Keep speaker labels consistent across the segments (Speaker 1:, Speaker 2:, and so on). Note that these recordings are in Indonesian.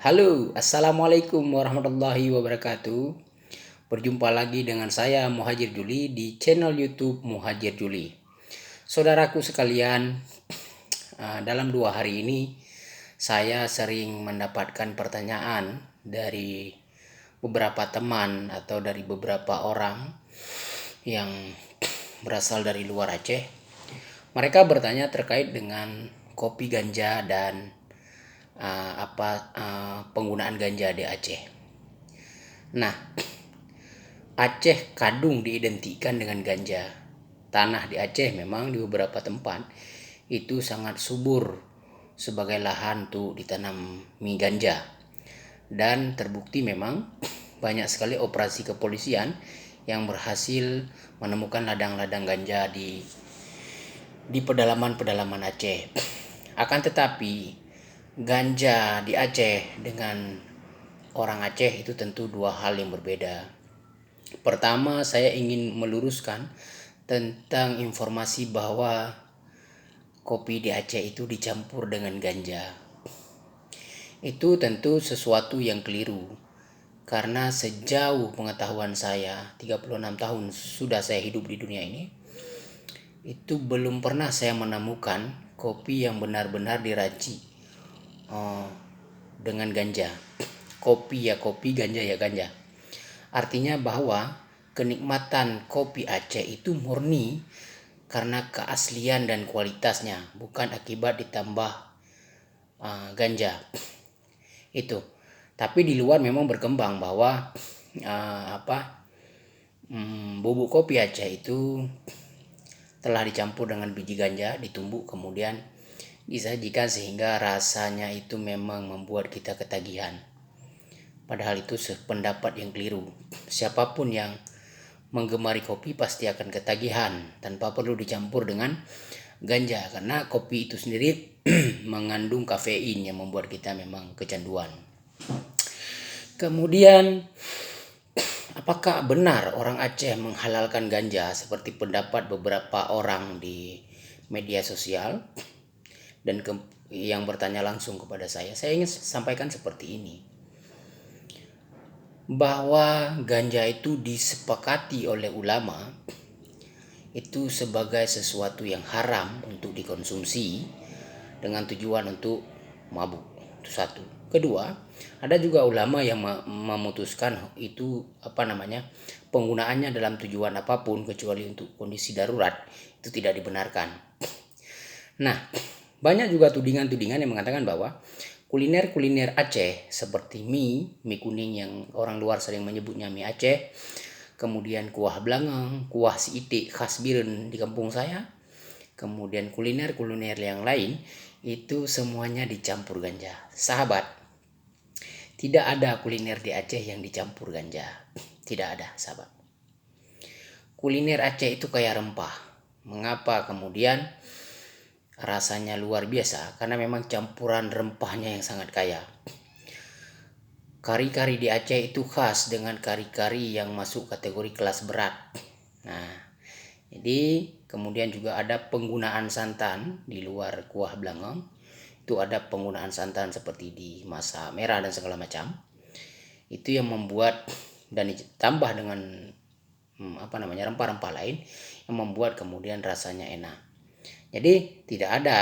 Speaker 1: Halo, assalamualaikum warahmatullahi wabarakatuh. Berjumpa lagi dengan saya Muhajir Juli di channel YouTube Muhajir Juli. Saudaraku sekalian, dalam 2 hari ini saya sering mendapatkan pertanyaan dari beberapa teman atau dari beberapa orang yang berasal dari luar Aceh. Mereka bertanya terkait dengan kopi ganja dan penggunaan ganja di Aceh. Nah, Aceh kadung diidentikan dengan ganja. Tanah di Aceh memang di beberapa tempat itu sangat subur sebagai lahan untuk ditanami ganja. Dan terbukti memang banyak sekali operasi kepolisian yang berhasil menemukan ladang-ladang ganja di pedalaman-pedalaman Aceh. Akan tetapi ganja di Aceh dengan orang Aceh itu tentu dua hal yang berbeda. Pertama, saya ingin meluruskan tentang informasi bahwa kopi di Aceh itu dicampur dengan ganja. Itu tentu sesuatu yang keliru. Karena sejauh pengetahuan saya, 36 tahun sudah saya hidup di dunia ini, itu belum pernah saya menemukan kopi yang benar-benar diracik dengan ganja. Kopi ya kopi, ganja ya ganja. Artinya bahwa kenikmatan kopi Aceh itu murni karena keaslian dan kualitasnya, bukan akibat ditambah ganja. Itu. Tapi di luar memang berkembang bahwa bubuk kopi Aceh itu telah dicampur dengan biji ganja, ditumbuk kemudian disajikan sehingga rasanya itu memang membuat kita ketagihan. Padahal itu pendapat yang keliru. Siapapun yang menggemari kopi pasti akan ketagihan tanpa perlu dicampur dengan ganja, karena kopi itu sendiri mengandung kafein yang membuat kita memang kecanduan. Kemudian, apakah benar orang Aceh menghalalkan ganja seperti pendapat beberapa orang di media sosial dan yang bertanya langsung kepada saya? Saya ingin sampaikan seperti ini, bahwa ganja itu disepakati oleh ulama itu sebagai sesuatu yang haram untuk dikonsumsi dengan tujuan untuk mabuk. Itu satu. Kedua, ada juga ulama yang memutuskan itu penggunaannya dalam tujuan apapun kecuali untuk kondisi darurat itu tidak dibenarkan. Nah, banyak juga tudingan-tudingan yang mengatakan bahwa kuliner Aceh seperti mie kuning yang orang luar sering menyebutnya mie Aceh, kemudian kuah belangeng, kuah siitik khas Biren di kampung saya, kemudian kuliner yang lain itu semuanya dicampur ganja. Sahabat, tidak ada kuliner di Aceh yang dicampur ganja. Tidak ada, sahabat. Kuliner Aceh itu kaya rempah. Mengapa kemudian rasanya luar biasa? Karena memang campuran rempahnya yang sangat kaya. Kari-kari di Aceh itu khas dengan kari-kari yang masuk kategori kelas berat. Nah, jadi kemudian juga ada penggunaan santan di luar kuah belangong. Itu ada penggunaan santan seperti di masa merah dan segala macam. Itu yang membuat dan ditambah dengan rempah-rempah lain yang membuat kemudian rasanya enak. Jadi tidak ada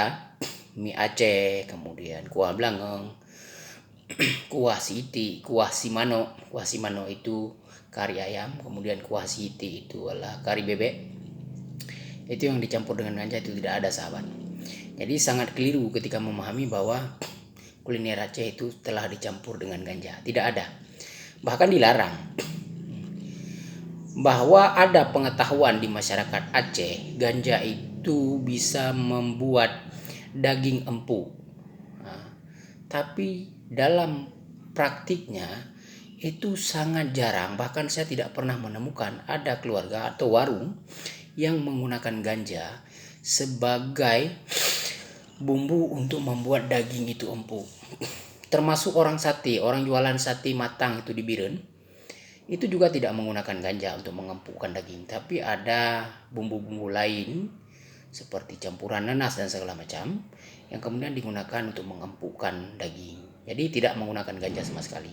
Speaker 1: mie Aceh, kemudian kuah belangong, kuah siti, kuah simano. Kuah simano itu kari ayam, kemudian kuah siti itu adalah kari bebek. Itu yang dicampur dengan ganja, itu tidak ada, sahabat. Jadi sangat keliru ketika memahami bahwa kuliner Aceh itu telah dicampur dengan ganja. Tidak ada. Bahkan dilarang. Bahwa ada pengetahuan di masyarakat Aceh, ganja itu bisa membuat daging empuk. Tapi dalam praktiknya itu sangat jarang, bahkan saya tidak pernah menemukan ada keluarga atau warung yang menggunakan ganja sebagai bumbu untuk membuat daging itu empuk. Termasuk orang jualan sate matang itu di Biren, itu juga tidak menggunakan ganja untuk mengempukkan daging, tapi ada bumbu-bumbu lain seperti campuran nanas dan segala macam yang kemudian digunakan untuk mengempukkan daging. Jadi tidak menggunakan ganja sama sekali.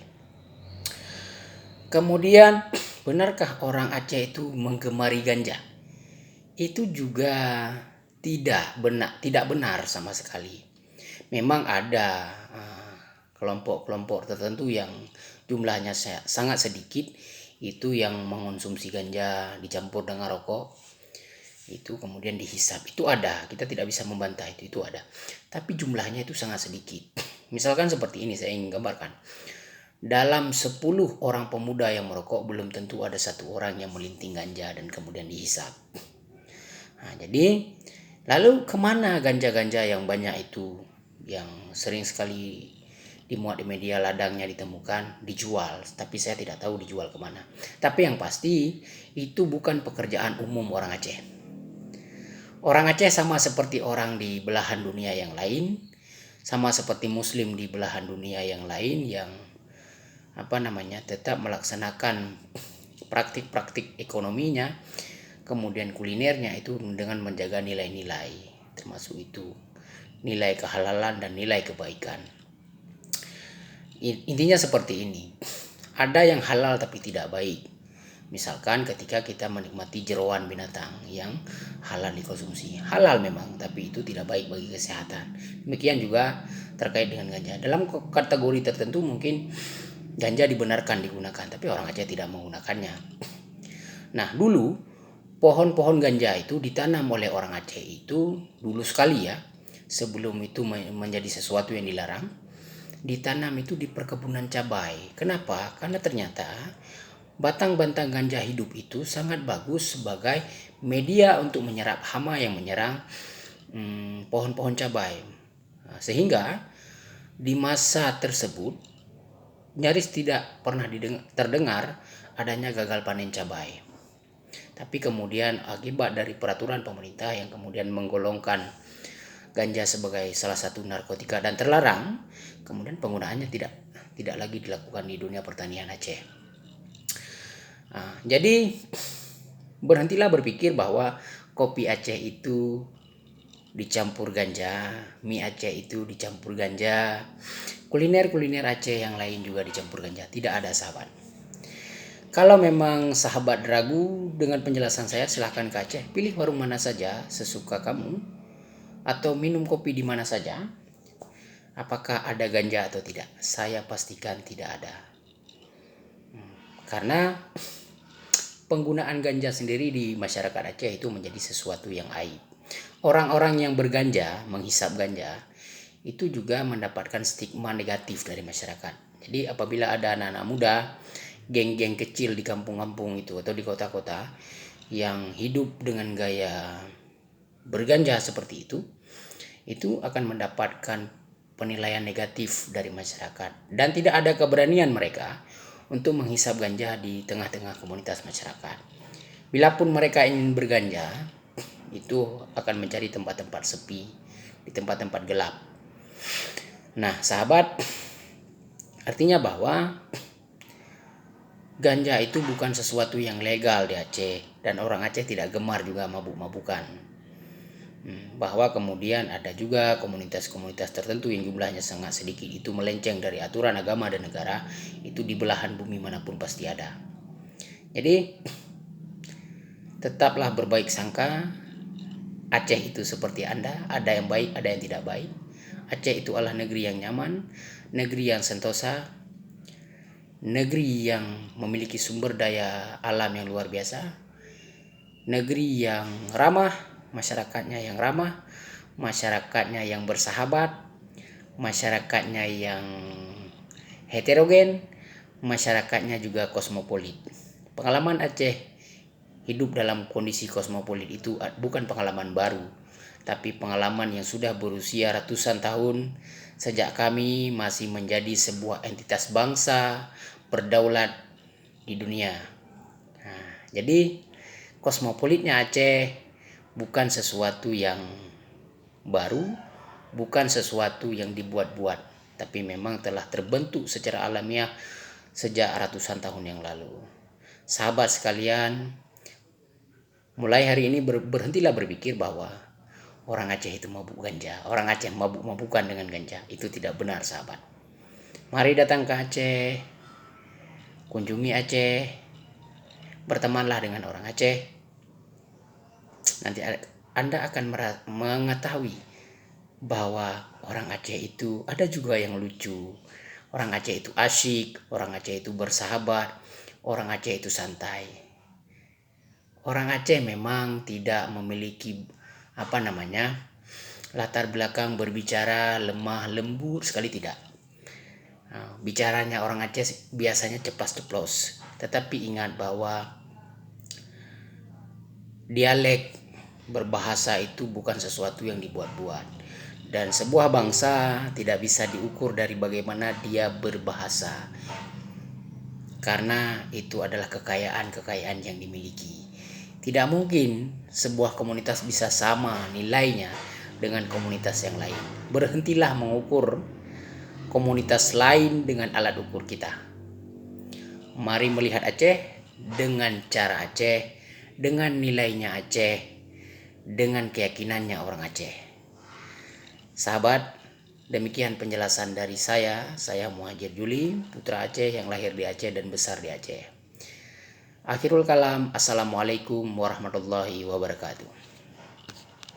Speaker 1: Kemudian, benarkah orang Aceh itu menggemari ganja? Itu juga tidak benar sama sekali. Memang ada kelompok-kelompok tertentu yang jumlahnya sangat sedikit itu yang mengonsumsi ganja dicampur dengan rokok, itu kemudian dihisap. Itu ada, kita tidak bisa membantah, itu ada, tapi jumlahnya itu sangat sedikit. Misalkan seperti ini, saya ingin gambarkan, dalam 10 orang pemuda yang merokok belum tentu ada 1 orang yang melinting ganja dan kemudian dihisap. Nah, jadi lalu kemana ganja-ganja yang banyak itu, yang sering sekali dimuat di media, ladangnya ditemukan, dijual, tapi saya tidak tahu dijual kemana. Tapi yang pasti itu bukan pekerjaan umum orang Aceh. Orang Aceh sama seperti orang di belahan dunia yang lain, sama seperti muslim di belahan dunia yang lain yang tetap melaksanakan praktik-praktik ekonominya, kemudian kulinernya itu dengan menjaga nilai-nilai, termasuk itu nilai kehalalan dan nilai kebaikan. Intinya seperti ini. Ada yang halal tapi tidak baik. Misalkan ketika kita menikmati jeroan binatang yang halal dikonsumsi. Halal memang, tapi itu tidak baik bagi kesehatan. Demikian juga terkait dengan ganja. Dalam kategori tertentu mungkin ganja dibenarkan digunakan, tapi orang Aceh tidak menggunakannya. Nah, dulu pohon-pohon ganja itu ditanam oleh orang Aceh itu dulu sekali ya, sebelum itu menjadi sesuatu yang dilarang, ditanam itu di perkebunan cabai. Kenapa? Karena ternyata batang-batang ganja hidup itu sangat bagus sebagai media untuk menyerap hama yang menyerang pohon-pohon cabai. Sehingga di masa tersebut nyaris tidak pernah terdengar adanya gagal panen cabai. Tapi kemudian akibat dari peraturan pemerintah yang kemudian menggolongkan ganja sebagai salah satu narkotika dan terlarang, kemudian penggunaannya tidak lagi dilakukan di dunia pertanian Aceh. Jadi berhentilah berpikir bahwa kopi Aceh itu dicampur ganja, mie Aceh itu dicampur ganja, kuliner Aceh yang lain juga dicampur ganja. Tidak ada, sahabat. Kalau memang sahabat ragu dengan penjelasan saya, silahkan ke Aceh, pilih warung mana saja sesuka kamu, atau minum kopi di mana saja. Apakah ada ganja atau tidak? Saya pastikan tidak ada. Karena penggunaan ganja sendiri di masyarakat Aceh itu menjadi sesuatu yang aib. Orang-orang yang berganja, menghisap ganja, itu juga mendapatkan stigma negatif dari masyarakat. Jadi apabila ada anak-anak muda, geng-geng kecil di kampung-kampung itu atau di kota-kota yang hidup dengan gaya berganja seperti itu akan mendapatkan penilaian negatif dari masyarakat dan tidak ada keberanian mereka untuk menghisap ganja di tengah-tengah komunitas masyarakat. Bilapun mereka ingin berganja, itu akan mencari tempat-tempat sepi, di tempat-tempat gelap. Nah, sahabat, artinya bahwa ganja itu bukan sesuatu yang legal di Aceh dan orang Aceh tidak gemar juga mabuk-mabukan. Bahwa kemudian ada juga komunitas-komunitas tertentu yang jumlahnya sangat sedikit itu melenceng dari aturan agama dan negara, itu di belahan bumi manapun pasti ada. Jadi tetaplah berbaik sangka. Aceh itu seperti Anda, ada yang baik, ada yang tidak baik. Aceh itu adalah negeri yang nyaman, negeri yang sentosa, negeri yang memiliki sumber daya alam yang luar biasa, negeri yang ramah, masyarakatnya yang ramah, masyarakatnya yang bersahabat, masyarakatnya yang heterogen, masyarakatnya juga kosmopolit. Pengalaman Aceh hidup dalam kondisi kosmopolit itu bukan pengalaman baru, tapi pengalaman yang sudah berusia ratusan tahun sejak kami masih menjadi sebuah entitas bangsa berdaulat di dunia. Jadi kosmopolitnya Aceh bukan sesuatu yang baru, bukan sesuatu yang dibuat-buat, tapi memang telah terbentuk secara alamiah sejak ratusan tahun yang lalu. Sahabat sekalian, mulai hari ini berhentilah berpikir bahwa orang Aceh itu mabuk ganja, orang Aceh mabuk-mabukan dengan ganja. Itu tidak benar, sahabat. Mari datang ke Aceh, kunjungi Aceh, bertemanlah dengan orang Aceh. Nanti Anda akan mengetahui bahwa orang Aceh itu ada juga yang lucu. Orang Aceh itu asyik, orang Aceh itu bersahabat, orang Aceh itu santai. Orang Aceh memang tidak memiliki latar belakang berbicara lemah lembut sekali, tidak. Bicaranya orang Aceh biasanya ceplas-ceplos. Tetapi ingat bahwa dialek berbahasa itu bukan sesuatu yang dibuat-buat. Dan sebuah bangsa tidak bisa diukur dari bagaimana dia berbahasa, karena itu adalah kekayaan yang dimiliki. Tidak mungkin sebuah komunitas bisa sama nilainya dengan komunitas yang lain. Berhentilah mengukur komunitas lain dengan alat ukur kita. Mari melihat Aceh dengan cara Aceh, dengan nilainya Aceh, dengan keyakinannya orang Aceh. Sahabat, demikian penjelasan dari saya. Saya Muhajir Juli, putra Aceh yang lahir di Aceh dan besar di Aceh. Akhirul kalam, assalamualaikum warahmatullahi wabarakatuh.